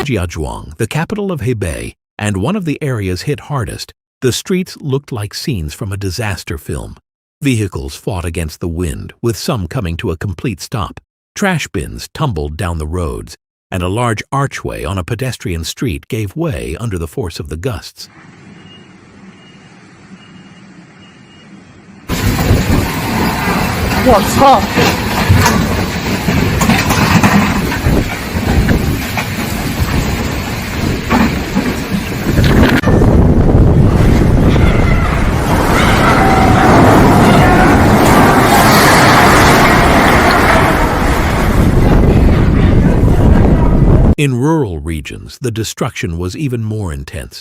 Shijiazhuang, the capital of Hebei, and one of the areas hit hardest, the streets looked like scenes from a disaster film. Vehicles fought against the wind, with some coming to a complete stop. Trash bins tumbled down the roads, and a large archway on a pedestrian street gave way under the force of the gusts. In rural regions, the destruction was even more intense.